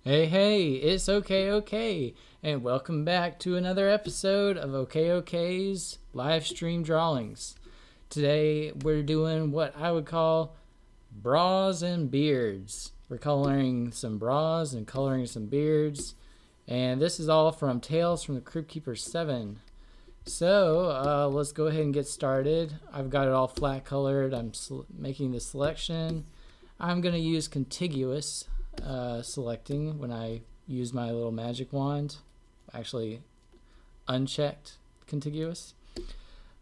Hey, it's okay, and welcome back to another episode of Okayokay's live stream drawings. Today we're doing what I would call bras and beards. We're coloring some bras and coloring some beards, and this is all from Tales from the Crypt Keeper 7. So let's go ahead and get started. I've got it all flat colored. I'm making the selection. I'm going to use contiguous selecting when I use my little magic wand. Actually, unchecked contiguous.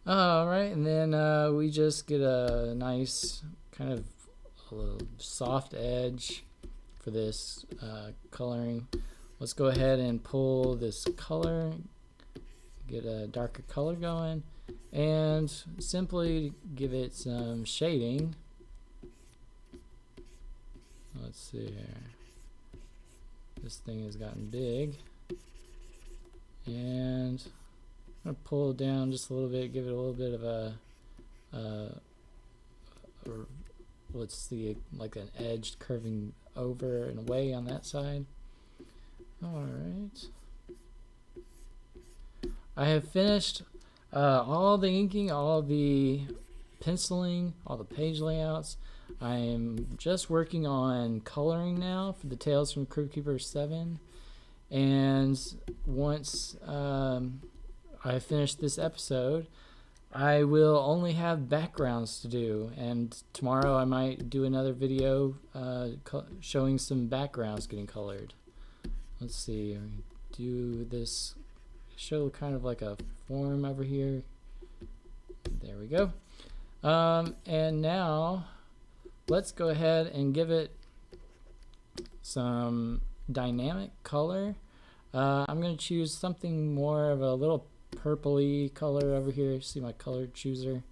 Alright, and then we just get a nice kind of soft edge for this coloring. Let's go ahead and pull this color, get a darker color going, and simply give it some shading. Let's see here. This thing has gotten big, and I'm gonna pull it down just a little bit, give it a little bit of a let's see, like an edge curving over and away on that side. Alright. I have finished all the inking, all the penciling, all the page layouts. I am just working on coloring now for the Tales from Crypt Keeper 7, and once I finish this episode, I will only have backgrounds to do, and tomorrow I might do another video showing some backgrounds getting colored. Let's see, do this, show kind of like a form over here. There we go. And now let's go ahead and give it some dynamic color. I'm going to choose something more of a little purpley color over here. See my color chooser.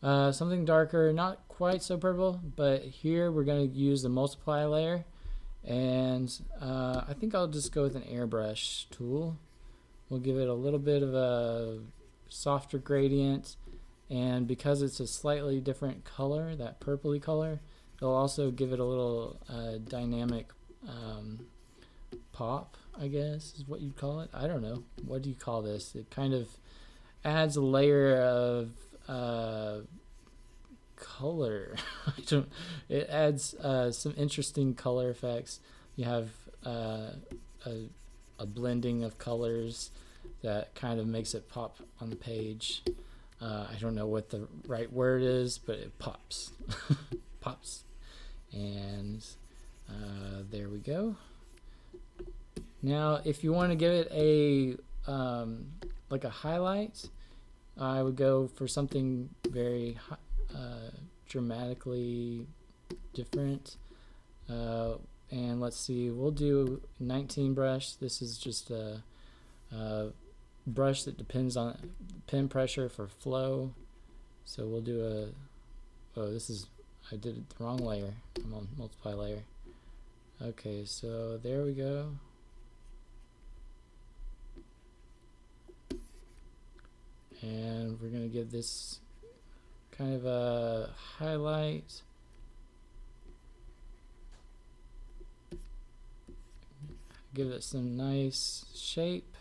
Something darker, not quite so purple, but here we're going to use the multiply layer. And I think I'll just go with an airbrush tool. We'll give it a little bit of a softer gradient. And because it's a slightly different color, that purpley color, it'll also give it a little dynamic pop, I guess is what you'd call it. I don't know. What do you call this? It kind of adds a layer of color. It adds some interesting color effects. You have a blending of colors that kind of makes it pop on the page. I don't know what the right word is, but it pops. Pops. And there we go. Now, if you want to give it a like a highlight, I would go for something very dramatically different. And let's see, we'll do 19 brush. This is just a brush that depends on pen pressure for flow. So we'll do I did the wrong layer. I'm on multiply layer. Okay, so there we go. And we're gonna give this kind of a highlight. Give it some nice shape.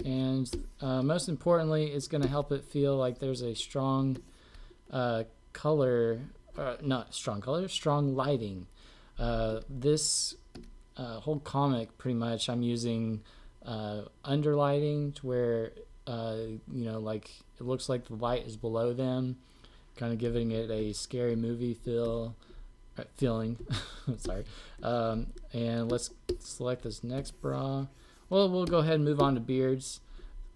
And most importantly, it's going to help it feel like there's a strong color, not strong color, strong lighting. This whole comic, pretty much, I'm using underlighting to where, you know, like it looks like the light is below them, kind of giving it a scary movie feeling. Sorry. And let's select this next bra. Well, we'll go ahead and move on to beards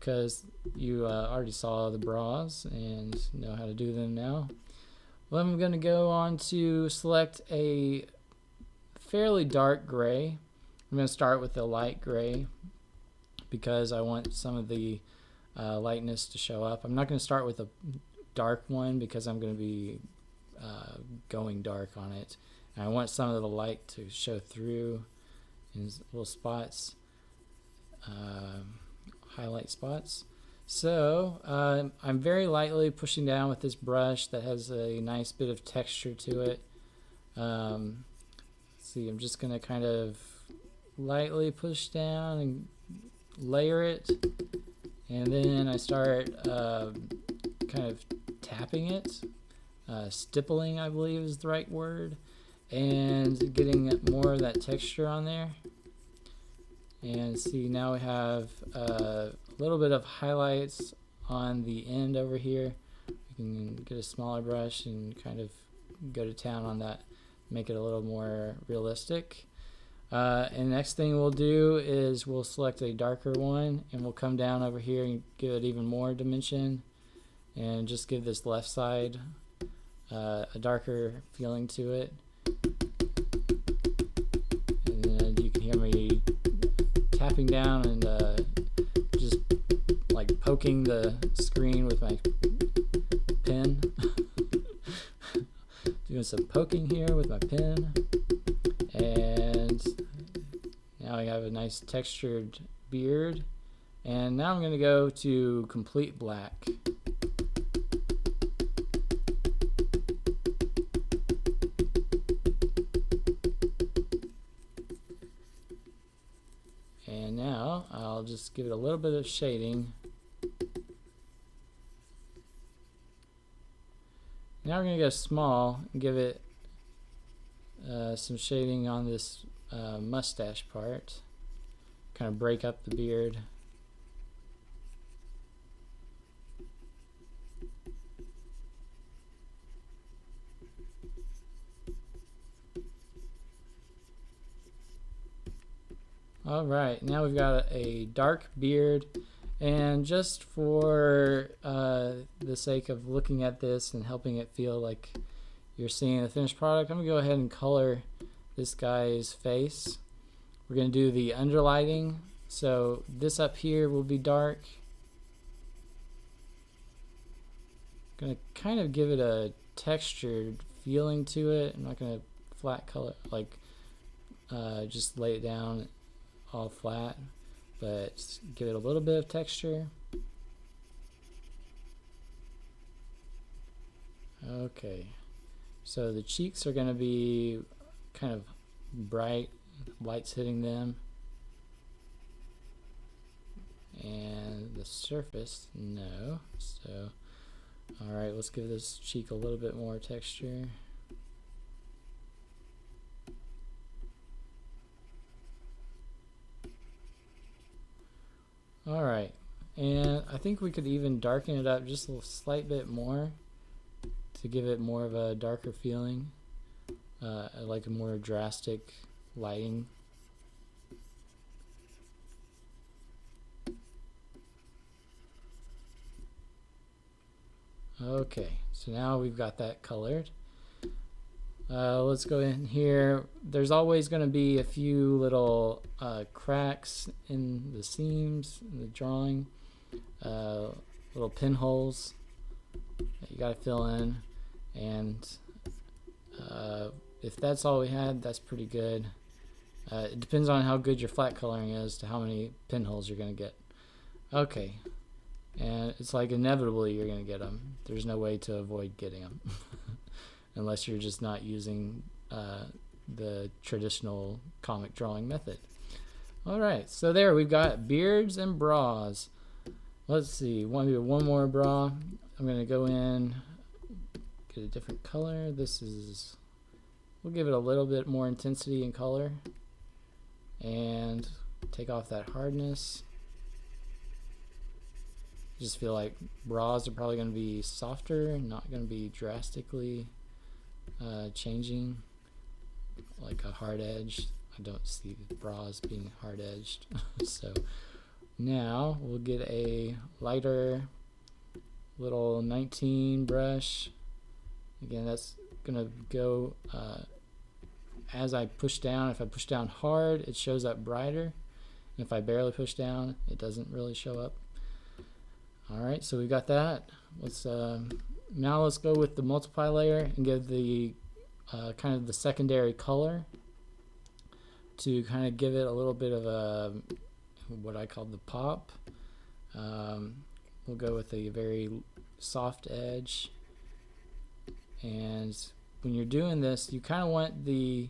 because you already saw the bras and know how to do them now. Well, I'm going to go on to select a fairly dark gray. I'm going to start with the light gray because I want some of the lightness to show up. I'm not going to start with a dark one because I'm going to be going dark on it. And I want some of the light to show through in little spots. Highlight spots. So I'm very lightly pushing down with this brush that has a nice bit of texture to it. See, I'm just going to kind of lightly push down and layer it, and then I start kind of tapping it, stippling I believe is the right word, and getting more of that texture on there. And see, now we have a little bit of highlights on the end over here. You can get a smaller brush and kind of go to town on that, make it a little more realistic. And next thing we'll do is we'll select a darker one, and we'll come down over here and give it even more dimension, and just give this left side a darker feeling to it. And then you can hear me tapping down and just like poking the screen with my pen. Doing some poking here with my pen. And now I have a nice textured beard. And now I'm going to go to complete black. And now I'll just give it a little bit of shading. Now we're going to go small and give it some shading on this mustache part. Kind of break up the beard. Alright, now we've got a dark beard, and just for the sake of looking at this and helping it feel like you're seeing the finished product, I'm going to go ahead and color this guy's face. We're going to do the underlighting, so this up here will be dark. Going to kind of give it a textured feeling to it. I'm not going to flat color, like just lay it down all flat, but give it a little bit of texture. Okay, so the cheeks are going to be kind of bright, light's hitting them, and the surface, no. So alright, let's give this cheek a little bit more texture. Alright, and I think we could even darken it up just a slight bit more to give it more of a darker feeling, like a more drastic lighting. Okay, so now we've got that colored. Let's go in here. There's always going to be a few little cracks in the seams in the drawing, little pinholes that you got to fill in, and if that's all we had, that's pretty good. It depends on how good your flat coloring is to how many pinholes you're going to get. Okay, and it's like inevitably you're going to get them. There's no way to avoid getting them. Unless you're just not using the traditional comic drawing method. Alright, so there we've got beards and bras. Let's see, want to do one more bra. I'm going to go in, get a different color. This is, we'll give it a little bit more intensity in color. And take off that hardness. Just feel like bras are probably going to be softer, not going to be drastically changing like a hard edge. I don't see bras being hard edged. So now we'll get a lighter little 19 brush. Again, that's gonna go as I push down. If I push down hard, it shows up brighter, and if I barely push down, it doesn't really show up. Alright, so we got that. Let's now let's go with the multiply layer and give the kind of the secondary color to kind of give it a little bit of a what I call the pop. we'll go with a very soft edge. And when you're doing this, you kind of want the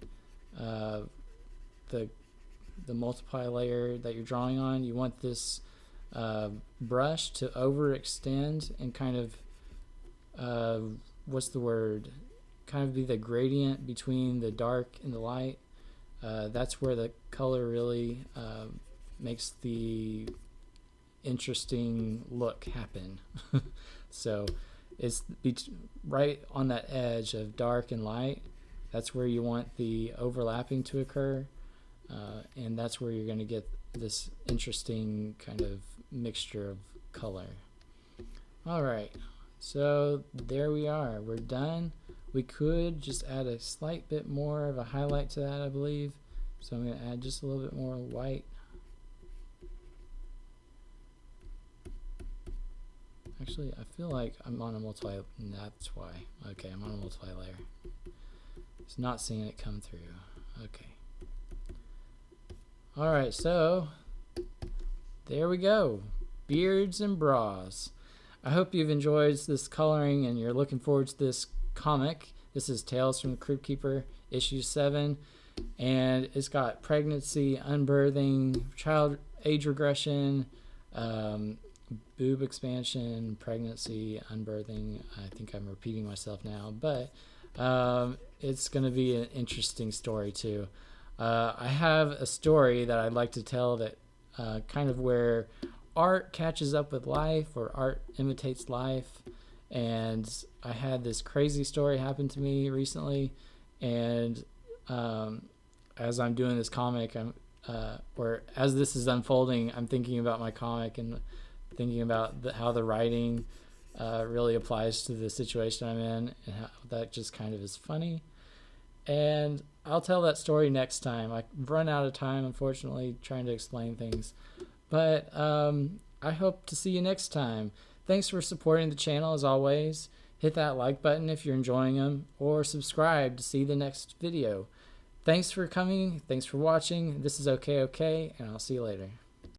multiply layer that you're drawing on, you want this brush to overextend and kind of what's the word, kind of be the gradient between the dark and the light. That's where the color really makes the interesting look happen. So it's right on that edge of dark and light. That's where you want the overlapping to occur, and that's where you're going to get this interesting kind of mixture of color. All right, so there we are. We're done. We could just add a slight bit more of a highlight to that, I believe. So I'm going to add just a little bit more white. Actually, I feel like I'm on a multiply. That's why. Okay, I'm on a multiply layer. It's not seeing it come through. Okay. All right, so there we go. Beards and bras. I hope you've enjoyed this coloring and you're looking forward to this comic. This is Tales from the Crypt Keeper, issue 7, and it's got pregnancy, unbirthing, child age regression, boob expansion, pregnancy, unbirthing. I think I'm repeating myself now, but it's going to be an interesting story too. I have a story that I'd like to tell that kind of where art catches up with life, or art imitates life. And I had this crazy story happen to me recently, and as I'm doing this comic, or as this is unfolding, I'm thinking about my comic and thinking about how the writing really applies to the situation I'm in, and how that just kind of is funny. And I'll tell that story next time. I've run out of time, unfortunately, trying to explain things. But I hope to see you next time. Thanks for supporting the channel as always. Hit that like button if you're enjoying them, or subscribe to see the next video. Thanks for coming. Thanks for watching. This is Okay, and I'll see you later.